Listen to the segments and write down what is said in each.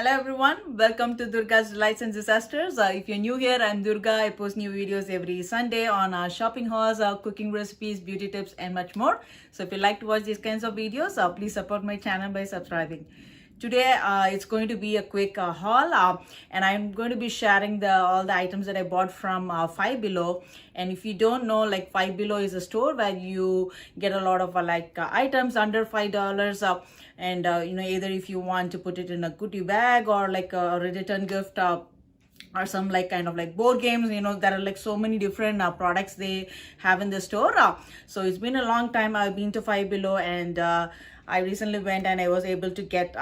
Hello everyone, welcome to Durga's Delights and Disasters. If you're new here, I'm Durga. I post new videos every Sunday on shopping hauls, cooking recipes, beauty tips and much more. So if you like to watch these kinds of videos, please support my channel by subscribing. Today it's going to be a quick haul and I'm going to be sharing all the items that I bought from Five Below. And if you don't know, like Five Below is a store where you get a lot of items under $5 and either if you want to put it in a goodie bag or like a return gift or some like kind of like board games. There are like so many different products they have in the store. So it's been a long time I've been to Five Below, and I recently went and I was able to get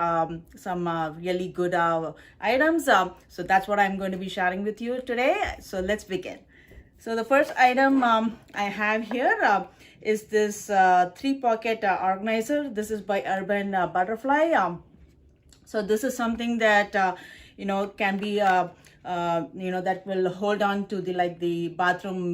some really good items. So that's what I'm going to be sharing with you today. So let's begin. So the first item I have here is this 3-pocket organizer. This is by Urban Butterfly. So this is something that can be that will hold on to the bathroom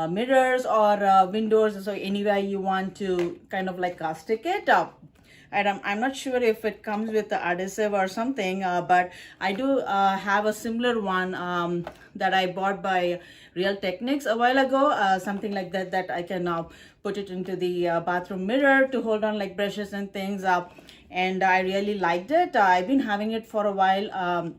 mirrors or windows. So anywhere you want to kind of like stick it up. And I'm not sure if it comes with the adhesive or something, but I do have a similar one that I bought by Real Techniques a while ago, something like that I can put it into the bathroom mirror to hold on like brushes and things up. And I really liked it. I've been having it for a while,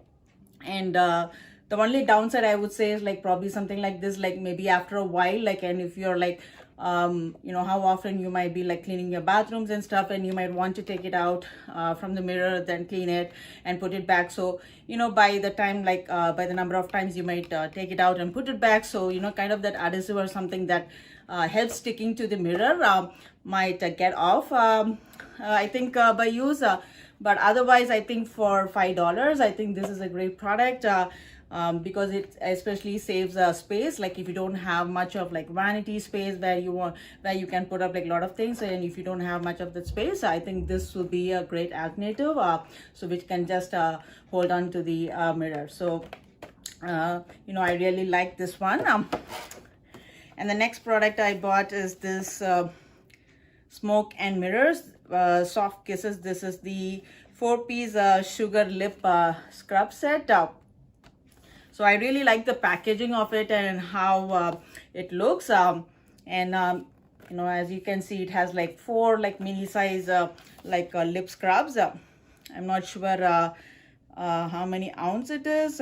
and the only downside I would say is like probably something like this, like maybe after a while, like, and if you're like how often you might be like cleaning your bathrooms and stuff, and you might want to take it out from the mirror, then clean it and put it back. So by the time by the number of times you might take it out and put it back, so kind of that adhesive or something that helps sticking to the mirror might get off, I think, by use. But otherwise, I think for $5, I think this is a great product. Because it especially saves space. Like if you don't have much of like vanity space where you can put up like a lot of things, and if you don't have much of that space, I think this will be a great alternative, so which can just hold on to the mirror. So I really like this one. And the next product I bought is this Smoke and Mirrors Soft Kisses. This is the 4-piece sugar lip scrub set. So I really like the packaging of it and how it looks. And as you can see, it has like 4 like mini size lip scrubs. I'm not sure how many ounce it is,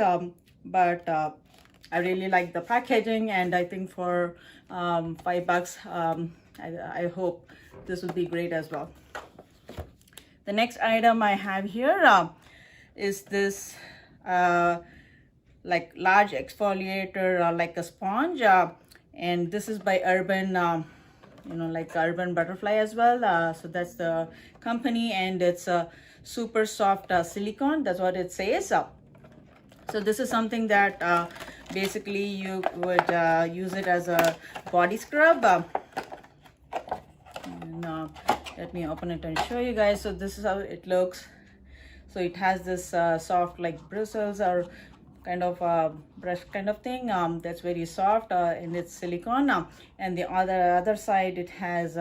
but I really like the packaging, and I think for $5, I hope this would be great as well. The next item I have here is this like large exfoliator, like a sponge, and this is by Urban Urban Butterfly as well. So that's the company, and it's a super soft silicone. That's what it says. So this is something that basically you would use it as a body scrub. And let me open it and show you guys. So this is how it looks. So it has this soft like bristles or kind of brush kind of thing that's very soft, and it's silicone. And the other side, it has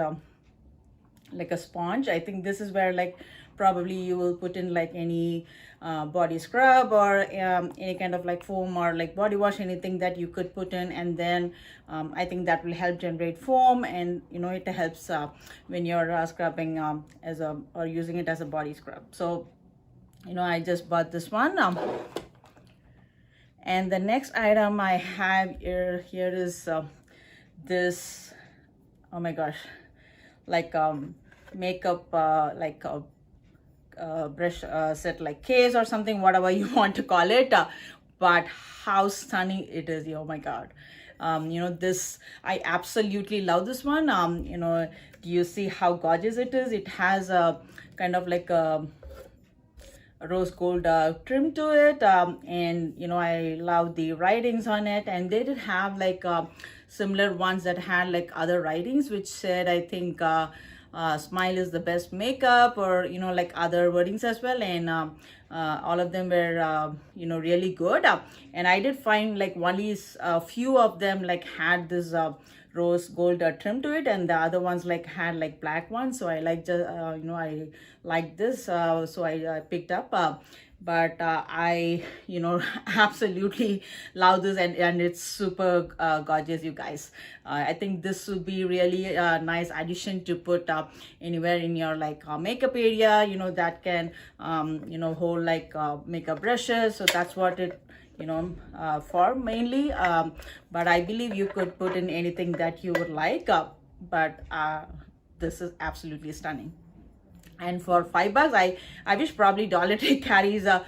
like a sponge. I think this is where like probably you will put in like any body scrub or any kind of like foam or like body wash, anything that you could put in, and then I think that will help generate foam, and it helps when you're scrubbing or using it as a body scrub. So I just bought this one. And the next item I have here is this, oh my gosh, like makeup like a brush set, like case or something, whatever you want to call it. But how stunning it is! Oh my god. This, I absolutely love this one. Do you see how gorgeous it is? It has a kind of like a rose gold trim to it, and I love the writings on it. And they did have like similar ones that had like other writings which said, I think, smile is the best makeup, or like other wordings as well. And all of them were really good. And I did find like only a few of them like had this rose gold trim to it, and the other ones like had like black ones. So I like just I like this, so I picked up. But I absolutely love this, and it's super gorgeous, you guys. I think this would be really a nice addition to put up anywhere in your like makeup area, that can hold like makeup brushes. So that's what it for mainly, but I believe you could put in anything that you would like, but this is absolutely stunning. And for $5, I wish probably Dollar Tree carries a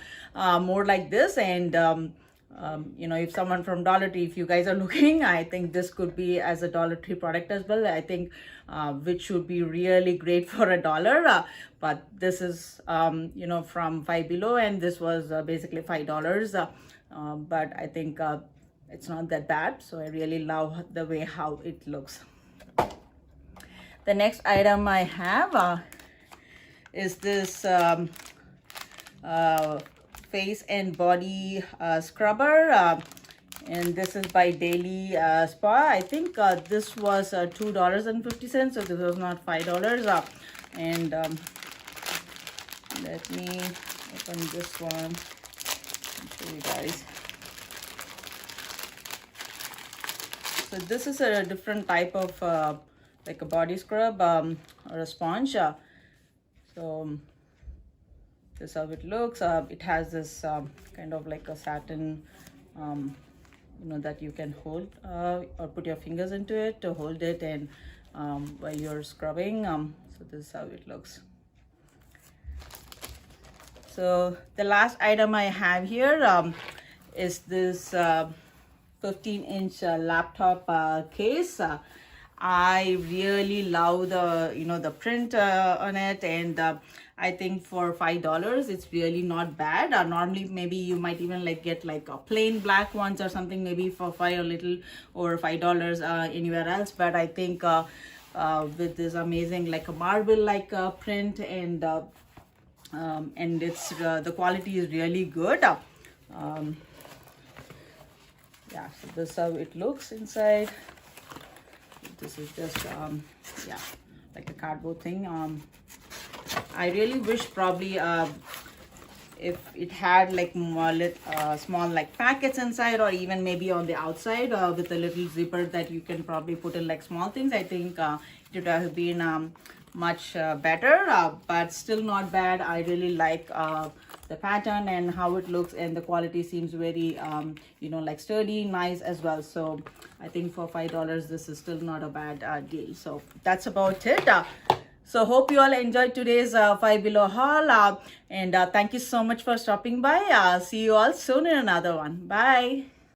more like this. And if someone from Dollar Tree, if you guys are looking, I think this could be as a Dollar Tree product as well. I think which should be really great for $1. But this is from Five Below, and this was basically $5. But I think it's not that bad. So I really love the way how it looks. The next item I have is this face and body scrubber, and this is by Daily Spa. I think this was $2.50, so this was not $5. And let me open this one and show you guys. So this is a different type of like a body scrub or a sponge. So this is how it looks. It has this kind of like a satin, that you can hold or put your fingers into it to hold it, and while you're scrubbing. So this is how it looks. So the last item I have here is this 15-inch laptop case. I really love the the print on it, and I think for $5 it's really not bad. Normally maybe you might even like get like a plain black ones or something, maybe for $5 or little over $5 anywhere else. But I think with this amazing like a marble like print, and it's the quality is really good. Yeah, so this is how it looks inside. This is just yeah, like a cardboard thing. I really wish probably if it had like more small like packets inside, or even maybe on the outside with a little zipper that you can probably put in like small things. I think it would have been much better, but still not bad. I really like the pattern and how it looks, and the quality seems very like sturdy, nice as well. So I think for $5 this is still not a bad deal. So that's about it. So hope you all enjoyed today's Five Below haul, and thank you so much for stopping by. See you all soon in another one. Bye.